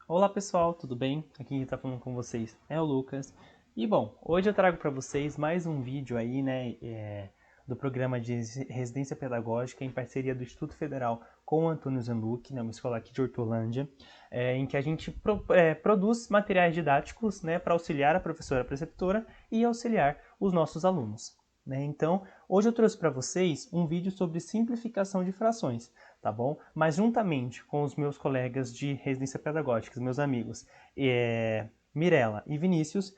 Olá pessoal, tudo bem? Aqui quem está falando com vocês é o Lucas. E bom, hoje eu trago para vocês mais um vídeo aí, né, do programa de residência pedagógica em parceria do Instituto Federal com o Antônio Zanluc, né, uma escola aqui de Hortolândia, em que a gente produz materiais didáticos, né, para auxiliar a professora preceptora e auxiliar os nossos alunos. Né? Então, hoje eu trouxe para vocês um vídeo sobre simplificação de frações, tá bom? Mas juntamente com os meus colegas de residência pedagógica, meus amigos Mirella e Vinícius,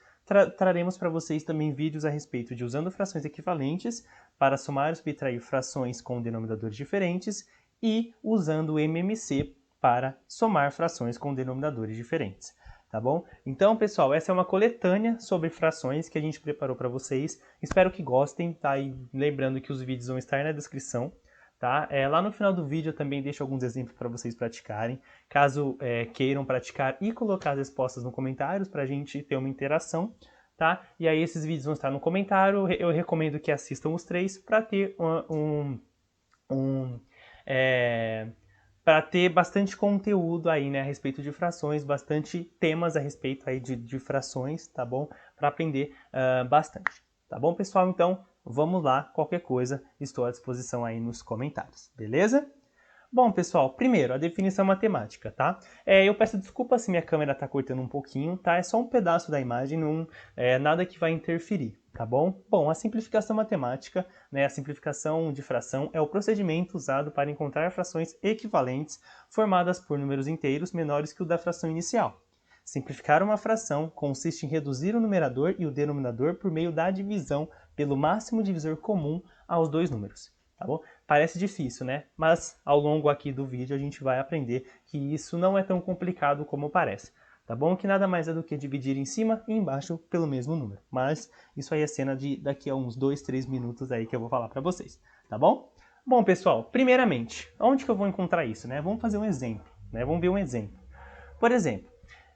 traremos para vocês também vídeos a respeito de usando frações equivalentes para somar e subtrair frações com denominadores diferentes e usando o MMC para somar frações com denominadores diferentes. Tá bom? Então, pessoal, essa é uma coletânea sobre frações que a gente preparou para vocês. Espero que gostem, tá? E lembrando que os vídeos vão estar na descrição. Tá? Lá no final do vídeo eu também deixo alguns exemplos para vocês praticarem, caso queiram praticar e colocar as respostas nos comentários para a gente ter uma interação. Tá? E aí esses vídeos vão estar no comentário, eu recomendo que assistam os três para ter para ter bastante conteúdo aí, né, a respeito de frações, bastante temas a respeito aí de frações, tá bom? Para aprender bastante. Tá bom, pessoal? Então, vamos lá. Qualquer coisa, estou à disposição aí nos comentários, beleza? Bom, pessoal, primeiro, a definição matemática, tá? Eu peço desculpa se minha câmera está cortando um pouquinho, tá? É só um pedaço da imagem, não nada que vai interferir, tá bom? Bom, a simplificação matemática, né, a simplificação de fração é o procedimento usado para encontrar frações equivalentes formadas por números inteiros menores que o da fração inicial. Simplificar uma fração consiste em reduzir o numerador e o denominador por meio da divisão pelo máximo divisor comum aos dois números. Tá bom? Parece difícil, né? Mas ao longo aqui do vídeo a gente vai aprender que isso não é tão complicado como parece. Tá bom? Que nada mais é do que dividir em cima e embaixo pelo mesmo número. Mas isso aí é cena de daqui a uns 2, 3 minutos aí que eu vou falar para vocês. Tá bom? Bom, pessoal, primeiramente, onde que eu vou encontrar isso, né? Vamos fazer um exemplo, né? Vamos ver um exemplo. Por exemplo,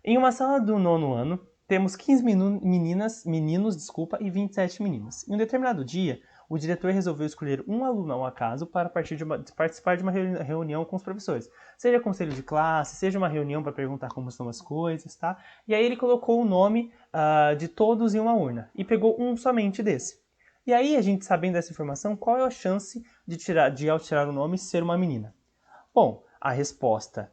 em uma sala do nono ano, temos 15 meninos, e 27 meninas. Em um determinado dia, o diretor resolveu escolher um aluno ao acaso para participar de uma reunião com os professores. Seja conselho de classe, seja uma reunião para perguntar como estão as coisas, tá? E aí ele colocou o nome de todos em uma urna e pegou um somente desse. E aí, a gente sabendo dessa informação, qual é a chance de ao tirar o nome, ser uma menina? Bom, a resposta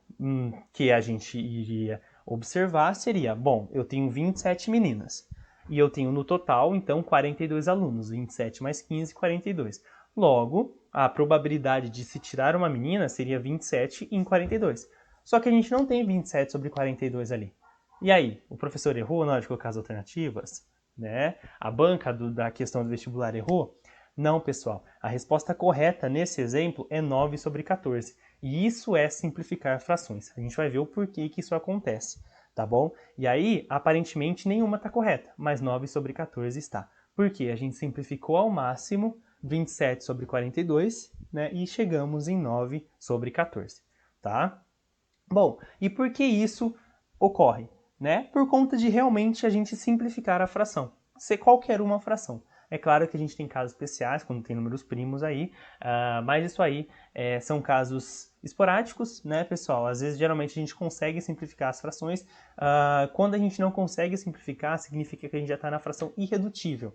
que a gente iria observar seria, bom, eu tenho 27 meninas. E eu tenho no total, então, 42 alunos. 27 mais 15, 42. Logo, a probabilidade de se tirar uma menina seria 27 em 42. Só que a gente não tem 27 sobre 42 ali. E aí, o professor errou na hora de colocar as alternativas? Né? A banca da questão do vestibular errou? Não, pessoal. A resposta correta nesse exemplo é 9 sobre 14. E isso é simplificar frações. A gente vai ver o porquê que isso acontece, tá bom? E aí, aparentemente, nenhuma está correta, mas 9 sobre 14 está. Por quê? A gente simplificou ao máximo 27 sobre 42, né? E chegamos em 9 sobre 14, tá? Bom, e por que isso ocorre? Né? Por conta de realmente a gente simplificar a fração. Ser qualquer uma fração. É claro que a gente tem casos especiais, quando tem números primos aí, mas isso aí são casos esporádicos, né, pessoal? Às vezes, geralmente, a gente consegue simplificar as frações. Quando a gente não consegue simplificar, significa que a gente já está na fração irredutível.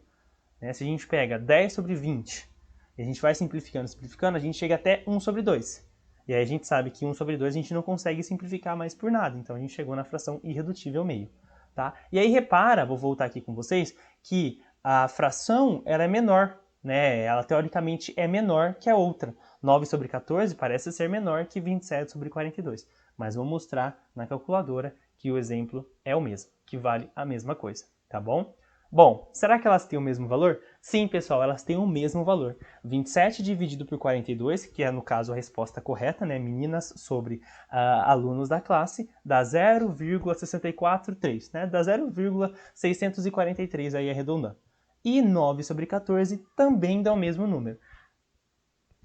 Né? Se a gente pega 10 sobre 20, e a gente vai simplificando, simplificando, a gente chega até 1 sobre 2. E aí a gente sabe que 1 sobre 2 a gente não consegue simplificar mais por nada, então a gente chegou na fração irredutível meio. Tá? E aí repara, vou voltar aqui com vocês, que a fração ela é menor, né? Ela teoricamente é menor que a outra. 9 sobre 14 parece ser menor que 27 sobre 42. Mas vou mostrar na calculadora que o exemplo é o mesmo, que vale a mesma coisa, tá bom? Bom, será que elas têm o mesmo valor? Sim, pessoal, elas têm o mesmo valor. 27 dividido por 42, que é no caso a resposta correta, né? Meninas sobre alunos da classe, dá 0,643, né? Dá 0,643 aí arredondando. E 9 sobre 14 também dá o mesmo número.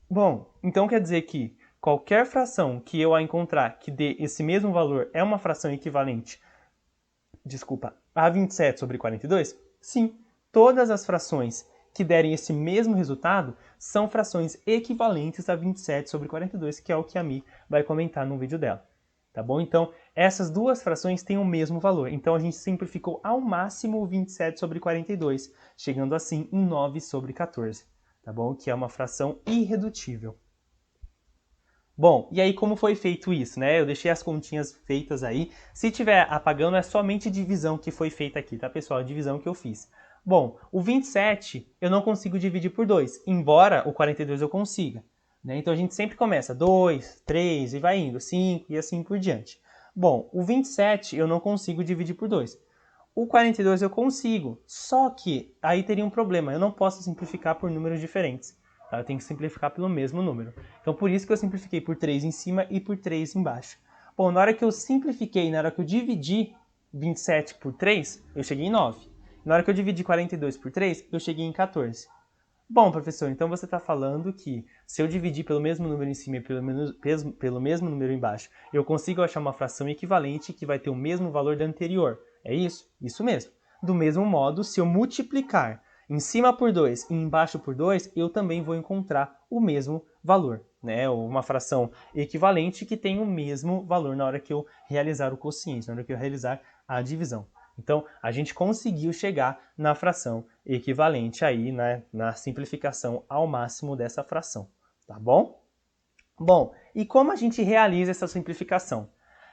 Bom, então quer dizer que qualquer fração que eu encontrar que dê esse mesmo valor é uma fração equivalente, a 27 sobre 42? Sim, todas as frações que derem esse mesmo resultado são frações equivalentes a 27 sobre 42, que é o que a Mi vai comentar no vídeo dela. tá bom? Então, essas duas frações têm o mesmo valor. Então, a gente simplificou ao máximo o 27 sobre 42, chegando assim em 9 sobre 14, tá bom? Que é uma fração irredutível. Bom, e aí como foi feito isso, né? Eu deixei as continhas feitas aí. Se tiver apagando, é somente divisão que foi feita aqui, tá, pessoal? A divisão que eu fiz. Bom, o 27 eu não consigo dividir por 2, embora o 42 eu consiga. Né? Então a gente sempre começa 2, 3 e vai indo, 5 e assim por diante. Bom, o 27 eu não consigo dividir por 2. O 42 eu consigo, só que aí teria um problema, eu não posso simplificar por números diferentes. Tá? Eu tenho que simplificar pelo mesmo número. Então por isso que eu simplifiquei por 3 em cima e por 3 embaixo. Bom, na hora que eu simplifiquei, na hora que eu dividi 27 por 3, eu cheguei em 9. Na hora que eu dividi 42 por 3, eu cheguei em 14. Bom, professor, então você está falando que se eu dividir pelo mesmo número em cima e pelo mesmo número embaixo, eu consigo achar uma fração equivalente que vai ter o mesmo valor da anterior. É isso? Isso mesmo. Do mesmo modo, se eu multiplicar em cima por 2 e embaixo por 2, eu também vou encontrar o mesmo valor, né? Uma fração equivalente que tem o mesmo valor na hora que eu realizar o quociente, na hora que eu realizar a divisão. Então, a gente conseguiu chegar na fração equivalente aí, né, na simplificação ao máximo dessa fração, tá bom? Bom, e como a gente realiza essa simplificação?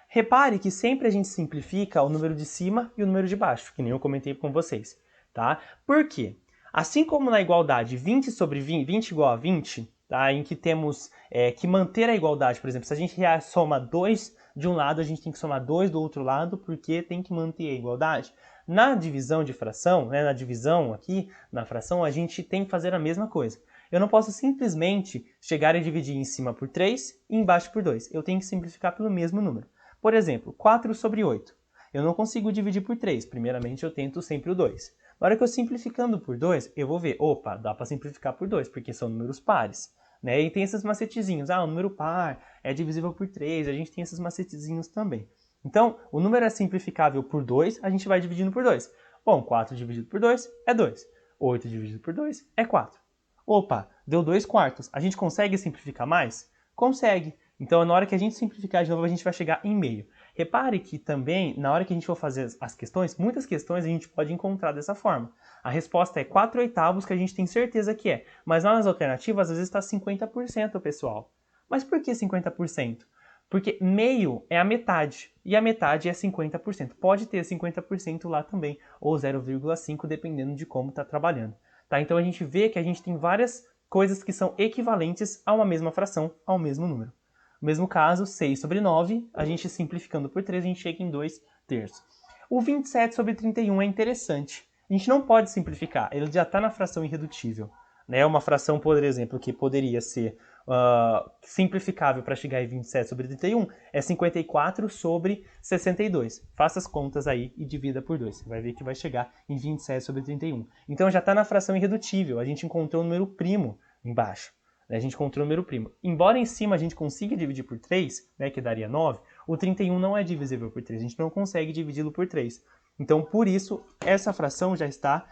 Repare que sempre a gente simplifica o número de cima e o número de baixo, que nem eu comentei com vocês, tá? Por quê? Assim como na igualdade 20 sobre 20, 20 igual a 20, tá? Em que temos que manter a igualdade, por exemplo, se a gente soma 2 de um lado, a gente tem que somar 2 do outro lado, porque tem que manter a igualdade. Na divisão de fração, né, na divisão aqui, na fração, a gente tem que fazer a mesma coisa. Eu não posso simplesmente chegar e dividir em cima por 3 e embaixo por 2. Eu tenho que simplificar pelo mesmo número. Por exemplo, 4 sobre 8. Eu não consigo dividir por 3. Primeiramente, eu tento sempre o 2. Na hora que eu simplificando por 2, eu vou ver, opa, dá para simplificar por 2, porque são números pares. Né? E tem esses macetezinhos, o número par é divisível por 3, a gente tem esses macetezinhos também. Então, o número é simplificável por 2, a gente vai dividindo por 2. Bom, 4 dividido por 2 é 2. 8 dividido por 2 é 4. Opa, deu 2 quartos. A gente consegue simplificar mais? Consegue. Então, na hora que a gente simplificar de novo, a gente vai chegar em meio. Repare que também, na hora que a gente for fazer as questões, muitas questões a gente pode encontrar dessa forma. A resposta é 4/8, que a gente tem certeza que é. Mas lá nas alternativas, às vezes está 50%, pessoal. Mas por que 50%? Porque meio é a metade, e a metade é 50%. Pode ter 50% lá também, ou 0,5, dependendo de como está trabalhando. Tá? Então a gente vê que a gente tem várias coisas que são equivalentes a uma mesma fração, ao mesmo número. No mesmo caso, 6 sobre 9, a gente simplificando por 3, a gente chega em 2/3. O 27 sobre 31 é interessante. A gente não pode simplificar, ele já está na fração irredutível. Né? Uma fração, por exemplo, que poderia ser simplificável para chegar em 27 sobre 31 é 54 sobre 62. Faça as contas aí e divida por 2. Você vai ver que vai chegar em 27 sobre 31. Então já está na fração irredutível. A gente encontrou o número primo embaixo. A gente encontrou o número primo. Embora em cima a gente consiga dividir por 3, né, que daria 9, o 31 não é divisível por 3. A gente não consegue dividi-lo por 3. Então, por isso, essa fração já está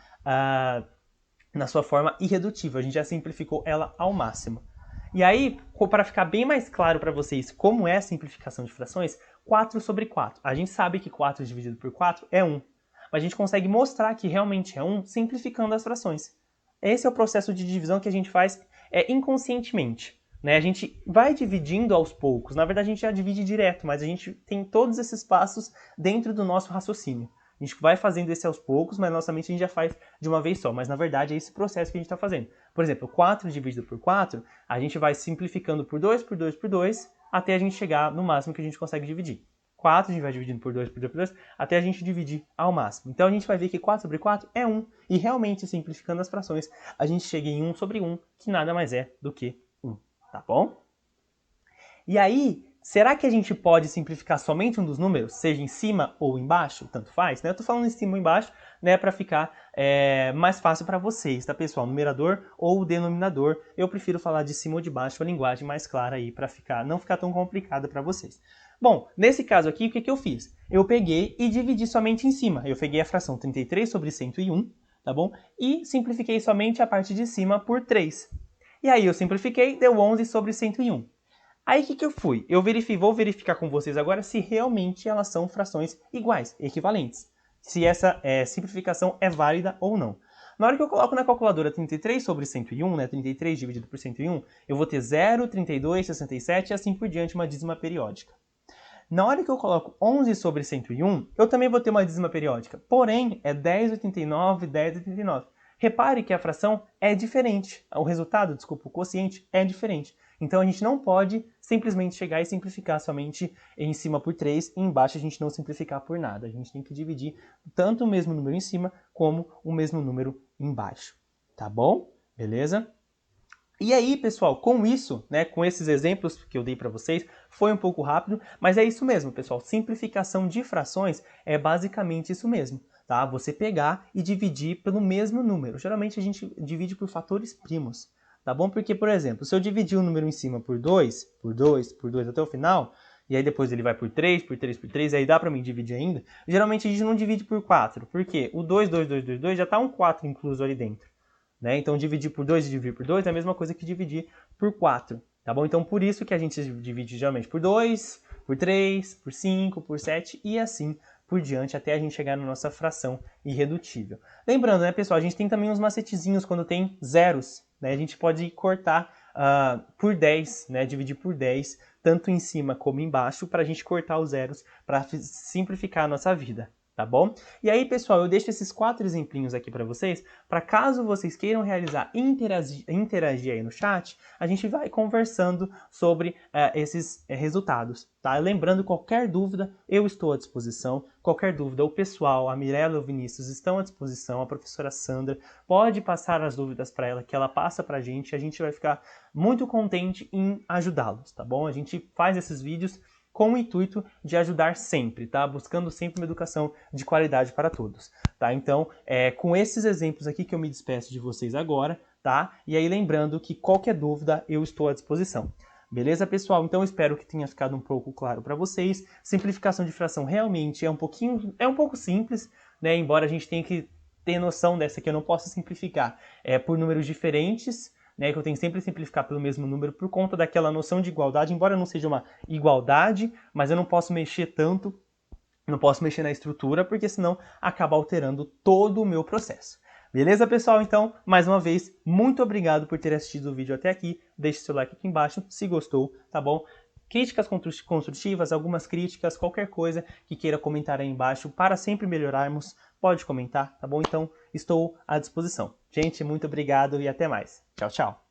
na sua forma irredutível. A gente já simplificou ela ao máximo. E aí, para ficar bem mais claro para vocês como é a simplificação de frações, 4 sobre 4. A gente sabe que 4 dividido por 4 é 1. Mas a gente consegue mostrar que realmente é 1 simplificando as frações. Esse é o processo de divisão que a gente faz inconscientemente. Né? A gente vai dividindo aos poucos. Na verdade, a gente já divide direto, mas a gente tem todos esses passos dentro do nosso raciocínio. A gente vai fazendo esse aos poucos, mas nossa mente a gente já faz de uma vez só. Mas na verdade é esse processo que a gente está fazendo. Por exemplo, 4 dividido por 4, a gente vai simplificando por 2, por 2, por 2, até a gente chegar no máximo que a gente consegue dividir. 4 a gente vai dividindo por 2, por 2, por 2, até a gente dividir ao máximo. Então a gente vai ver que 4 sobre 4 é 1. E realmente, simplificando as frações, a gente chega em 1 sobre 1, que nada mais é do que 1. Tá bom? E aí, será que a gente pode simplificar somente um dos números, seja em cima ou embaixo? Tanto faz, né? Eu tô falando em cima ou embaixo, né, para ficar mais fácil para vocês, tá, pessoal? Numerador ou denominador. Eu prefiro falar de cima ou de baixo, a linguagem mais clara aí, para não ficar tão complicada para vocês. Bom, nesse caso aqui, o que eu fiz? Eu peguei e dividi somente em cima. Eu peguei a fração 33 sobre 101, tá bom? E simplifiquei somente a parte de cima por 3. E aí eu simplifiquei, deu 11 sobre 101. Aí o que eu fui? Vou verificar com vocês agora se realmente elas são frações iguais, equivalentes. Se essa simplificação é válida ou não. Na hora que eu coloco na calculadora 33 sobre 101, né, 33 dividido por 101, eu vou ter 0, 32, 67 e assim por diante, uma dízima periódica. Na hora que eu coloco 11 sobre 101, eu também vou ter uma dízima periódica, porém é 10,89, 10,89. Repare que a fração é diferente, o resultado, desculpa, o quociente é diferente. Então a gente não pode simplesmente chegar e simplificar somente em cima por 3 e embaixo a gente não simplificar por nada. A gente tem que dividir tanto o mesmo número em cima como o mesmo número embaixo. Tá bom? Beleza? E aí, pessoal, com isso, né, com esses exemplos que eu dei para vocês, foi um pouco rápido, mas é isso mesmo, pessoal. Simplificação de frações é basicamente isso mesmo, tá? Você pegar e dividir pelo mesmo número. Geralmente a gente divide por fatores primos, tá bom? Porque, por exemplo, se eu dividir o número em cima por 2, por 2, por 2 até o final, e aí depois ele vai por 3, por 3, por 3, aí dá para mim dividir ainda, geralmente a gente não divide por 4, porque o 2, 2, 2, 2, 2 já está um 4 incluso ali dentro. Né? Então, dividir por 2 e dividir por 2 é a mesma coisa que dividir por 4, tá bom? Então, por isso que a gente divide geralmente por 2, por 3, por 5, por 7 e assim por diante, até a gente chegar na nossa fração irredutível. Lembrando, né, pessoal, a gente tem também uns macetezinhos quando tem zeros, né? A gente pode cortar por 10, né? Dividir por 10, tanto em cima como embaixo, para a gente cortar os zeros, para simplificar a nossa vida. Tá bom? E aí, pessoal, eu deixo esses 4 exemplinhos aqui para vocês, para caso vocês queiram realizar e interagir aí no chat, a gente vai conversando sobre esses resultados, tá? Lembrando, qualquer dúvida, eu estou à disposição. Qualquer dúvida, o pessoal, a Mirella e o Vinícius estão à disposição, a professora Sandra, pode passar as dúvidas para ela, que ela passa para a gente vai ficar muito contente em ajudá-los, tá bom? A gente faz esses vídeos com o intuito de ajudar sempre, tá? Buscando sempre uma educação de qualidade para todos, tá? Então, com esses exemplos aqui que eu me despeço de vocês agora, tá? E aí lembrando que qualquer dúvida eu estou à disposição. Beleza, pessoal? Então, espero que tenha ficado um pouco claro para vocês. Simplificação de fração realmente é um pouco simples, né? Embora a gente tenha que ter noção dessa que eu não posso simplificar por números diferentes, né, que eu tenho que sempre simplificar pelo mesmo número por conta daquela noção de igualdade, embora não seja uma igualdade, mas eu não posso mexer tanto, não posso mexer na estrutura, porque senão acaba alterando todo o meu processo. Beleza, pessoal? Então, mais uma vez, muito obrigado por ter assistido o vídeo até aqui. Deixe seu like aqui embaixo se gostou, tá bom? Críticas construtivas, algumas críticas, qualquer coisa que queira comentar aí embaixo para sempre melhorarmos, pode comentar, tá bom? Então, estou à disposição. Gente, muito obrigado e até mais. Tchau, tchau.